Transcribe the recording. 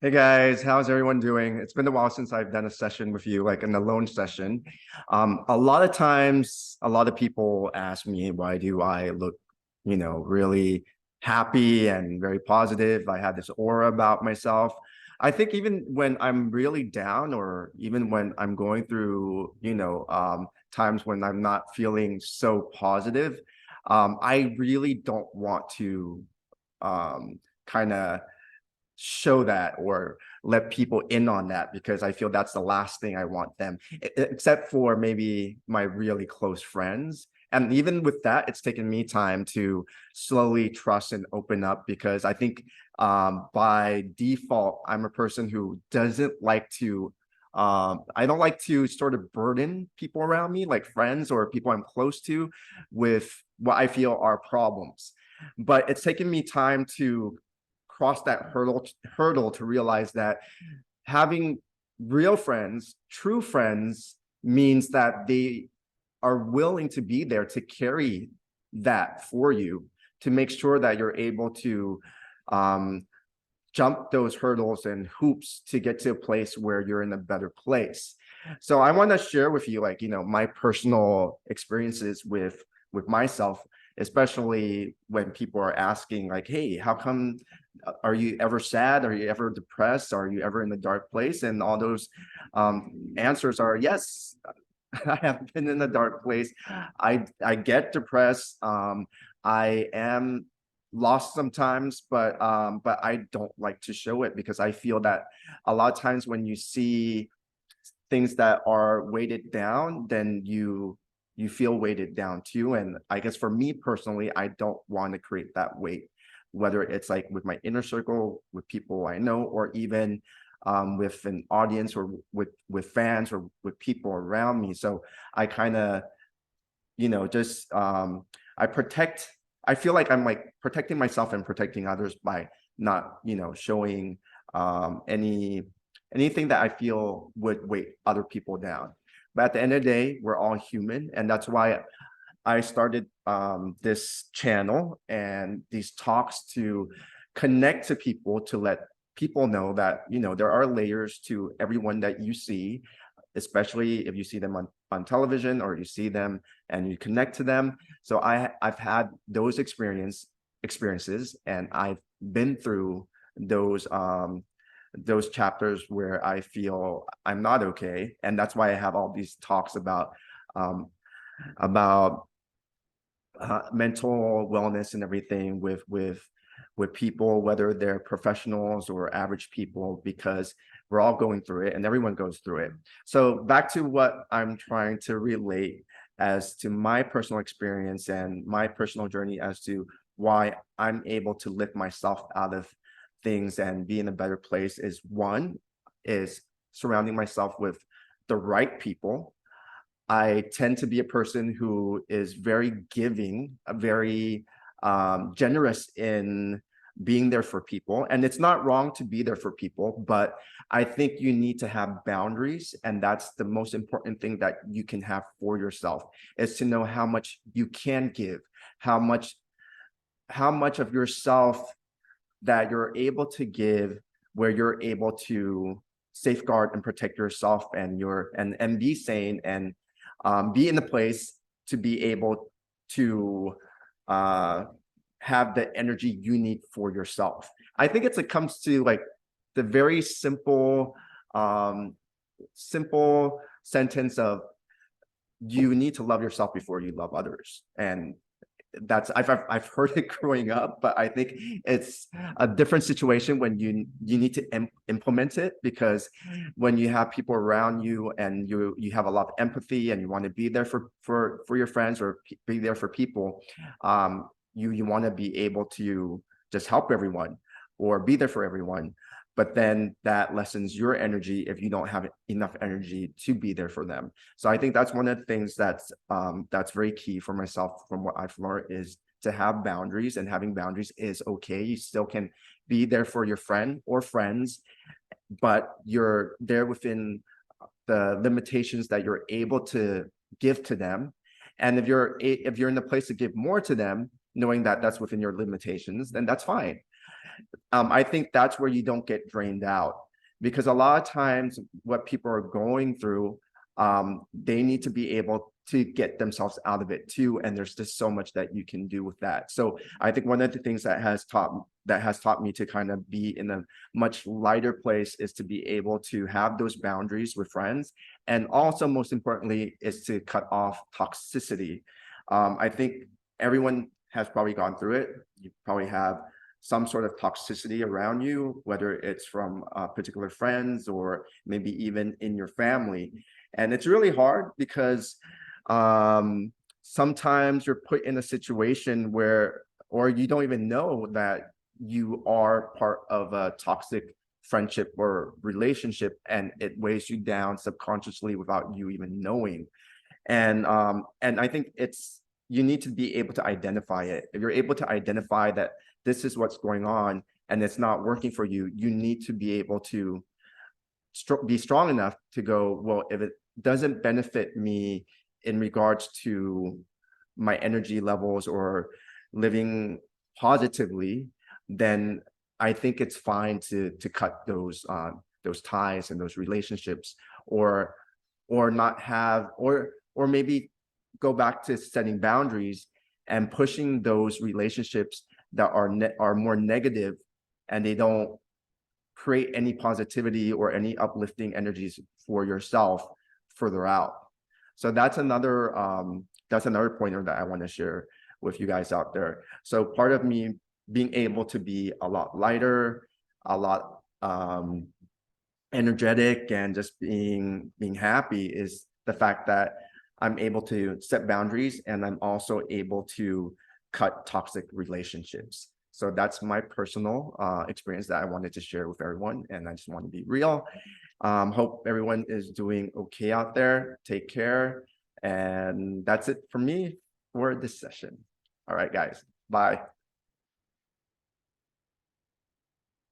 Hey guys, how's everyone doing? It's been a while since I've done a session with you, like an alone session. A lot of times, a lot of people ask me, why do I look, really happy and very positive? I have this aura about myself. I think even when I'm really down, or even when I'm going through, times when I'm not feeling so positive, I really don't want to kind of show that or let people in on that, because I feel that's the last thing I want them, except for maybe my really close friends. And even with that, it's taken me time to slowly trust and open up, because I think by default, I'm a person who doesn't like to I don't like to sort of burden people around me, like friends or people I'm close to, with what I feel are problems. But it's taken me time to cross that hurdle to realize that having real friends, true friends, means that they are willing to be there to carry that for you, to make sure that you're able to um, jump those hurdles and hoops to get to a place where you're in a better place. So I want to share with you, like, my personal experiences with myself, especially when people are asking, like, hey, how come, are you ever sad? Are you ever depressed? Are you ever in a dark place? And all those answers are yes. I have been in a dark place. I get depressed. I am lost sometimes, but I don't like to show it, because I feel that a lot of times when you see things that are weighted down, then you feel weighted down too. And I guess for me personally, I don't want to create that weight, whether it's like with my inner circle, with people I know, or even with an audience, or with fans, or with people around me. So I kind of, just I protect. I feel like I'm like protecting myself and protecting others by not, showing anything that I feel would weight other people down. But at the end of the day, we're all human, and that's why I started this channel and these talks, to connect to people, to let people know that, there are layers to everyone that you see, especially if you see them on television, or you see them and you connect to them. So I've had those experiences, and I've been through those chapters where I feel I'm not okay. And that's why I have all these talks um, about mental wellness and everything with people, whether they're professionals or average people, because we're all going through it and everyone goes through it. So back to what I'm trying to relate as to my personal experience and my personal journey as to why I'm able to lift myself out of things and be in a better place, is one, is surrounding myself with the right people. I tend to be a person who is very giving, very generous in being there for people. And it's not wrong to be there for people, but I think you need to have boundaries. And that's the most important thing that you can have for yourself, is to know how much you can give, how much of yourself that you're able to give, where you're able to safeguard and protect yourself and and be sane, and be in the place to be able to have the energy you need for yourself. I think it comes to like the very simple sentence of, you need to love yourself before you love others. And that's I've heard it growing up, but I think it's a different situation when you need to implement it, because when you have people around you and you have a lot of empathy and you want to be there for your friends, or be there for people, you want to be able to just help everyone or be there for everyone. But then that lessens your energy if you don't have enough energy to be there for them. So I think that's one of the things that's very key for myself, from what I've learned, is to have boundaries. And having boundaries is okay. You still can be there for your friend or friends, but you're there within the limitations that you're able to give to them. And if you're in the place to give more to them, knowing that that's within your limitations, then that's fine. I think that's where you don't get drained out, because a lot of times what people are going through, they need to be able to get themselves out of it too. And there's just so much that you can do with that. So I think one of the things that has taught me to kind of be in a much lighter place is to be able to have those boundaries with friends. And also, most importantly, is to cut off toxicity. I think everyone has probably gone through it. You probably have some sort of toxicity around you, whether it's from particular friends or maybe even in your family. And it's really hard because sometimes you're put in a situation where, or you don't even know that you are part of a toxic friendship or relationship, and it weighs you down subconsciously without you even knowing. And I think you need to be able to identify it. If you're able to identify that this is what's going on and it's not working for you, you need to be able to be strong enough to go, well, if it doesn't benefit me in regards to my energy levels or living positively, then I think it's fine to cut those ties and those relationships, or not have, or maybe go back to setting boundaries and pushing those relationships that are more negative, and they don't create any positivity or any uplifting energies for yourself further out. So that's another pointer that I want to share with you guys out there. So part of me being able to be a lot lighter, a lot energetic, and just being happy is the fact that I'm able to set boundaries, and I'm also able to cut toxic relationships. So that's my personal experience that I wanted to share with everyone, and I just want to be real. Hope everyone is doing okay out there. Take care, and that's it for me for this session. All right, guys. Bye.